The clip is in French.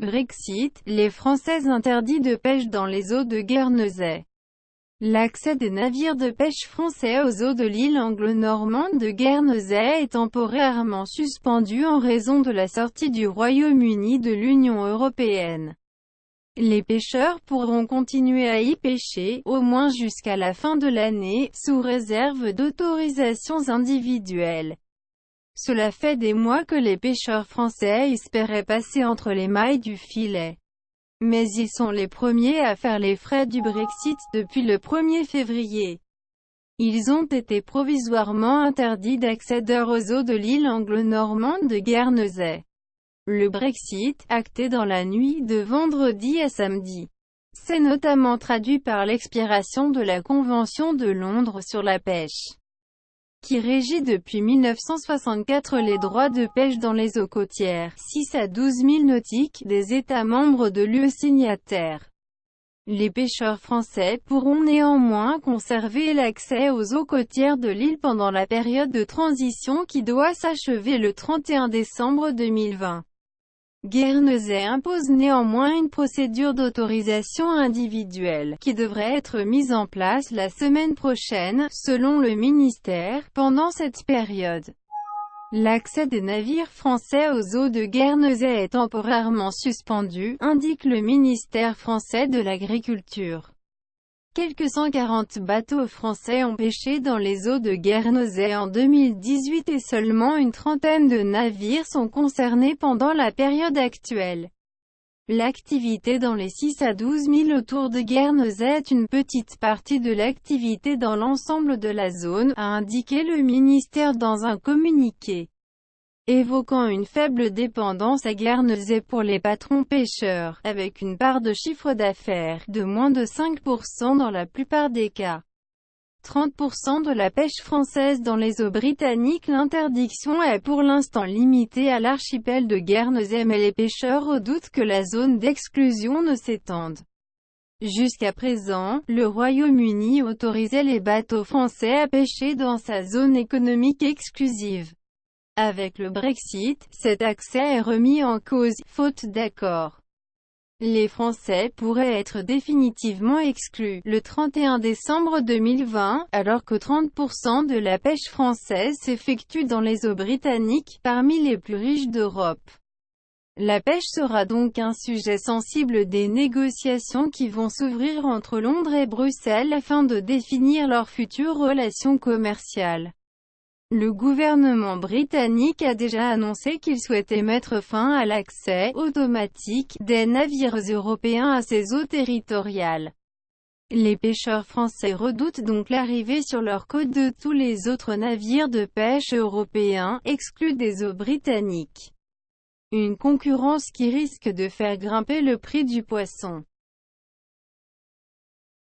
Brexit, les Français interdits de pêche dans les eaux de Guernesey. L'accès des navires de pêche français aux eaux de l'île anglo-normande de Guernesey est temporairement suspendu en raison de la sortie du Royaume-Uni de l'Union européenne. Les pêcheurs pourront continuer à y pêcher, au moins jusqu'à la fin de l'année, sous réserve d'autorisations individuelles. Cela fait des mois que les pêcheurs français espéraient passer entre les mailles du filet. Mais ils sont les premiers à faire les frais du Brexit depuis le 1er février. Ils ont été provisoirement interdits d'accéder aux eaux de l'île anglo-normande de Guernesey. Le Brexit, acté dans la nuit de vendredi à samedi, s'est notamment traduit par l'expiration de la Convention de Londres sur la pêche, qui régit depuis 1964 les droits de pêche dans les eaux côtières, 6 à 12 milles nautiques, des États membres de l'UE signataires. Les pêcheurs français pourront néanmoins conserver l'accès aux eaux côtières de l'île pendant la période de transition qui doit s'achever le 31 décembre 2020. Guernesey impose néanmoins une procédure d'autorisation individuelle, qui devrait être mise en place la semaine prochaine, selon le ministère. Pendant cette période, l'accès des navires français aux eaux de Guernesey est temporairement suspendu, indique le ministère français de l'Agriculture. Quelques 140 bateaux français ont pêché dans les eaux de Guernesey en 2018 et seulement une trentaine de navires sont concernés pendant la période actuelle. L'activité dans les 6 à 12 milles autour de Guernesey est une petite partie de l'activité dans l'ensemble de la zone, a indiqué le ministère dans un communiqué, évoquant une faible dépendance à Guernesey pour les patrons pêcheurs, avec une part de chiffre d'affaires de moins de 5% dans la plupart des cas. 30% de la pêche française dans les eaux britanniques. L'interdiction est pour l'instant limitée à l'archipel de Guernesey, mais les pêcheurs redoutent que la zone d'exclusion ne s'étende. Jusqu'à présent, le Royaume-Uni autorisait les bateaux français à pêcher dans sa zone économique exclusive. Avec le Brexit, cet accès est remis en cause, faute d'accord. Les Français pourraient être définitivement exclus le 31 décembre 2020, alors que 30% de la pêche française s'effectue dans les eaux britanniques, parmi les plus riches d'Europe. La pêche sera donc un sujet sensible des négociations qui vont s'ouvrir entre Londres et Bruxelles afin de définir leurs futures relations commerciales. Le gouvernement britannique a déjà annoncé qu'il souhaitait mettre fin à l'accès automatique des navires européens à ses eaux territoriales. Les pêcheurs français redoutent donc l'arrivée sur leurs côtes de tous les autres navires de pêche européens, exclus des eaux britanniques. Une concurrence qui risque de faire grimper le prix du poisson.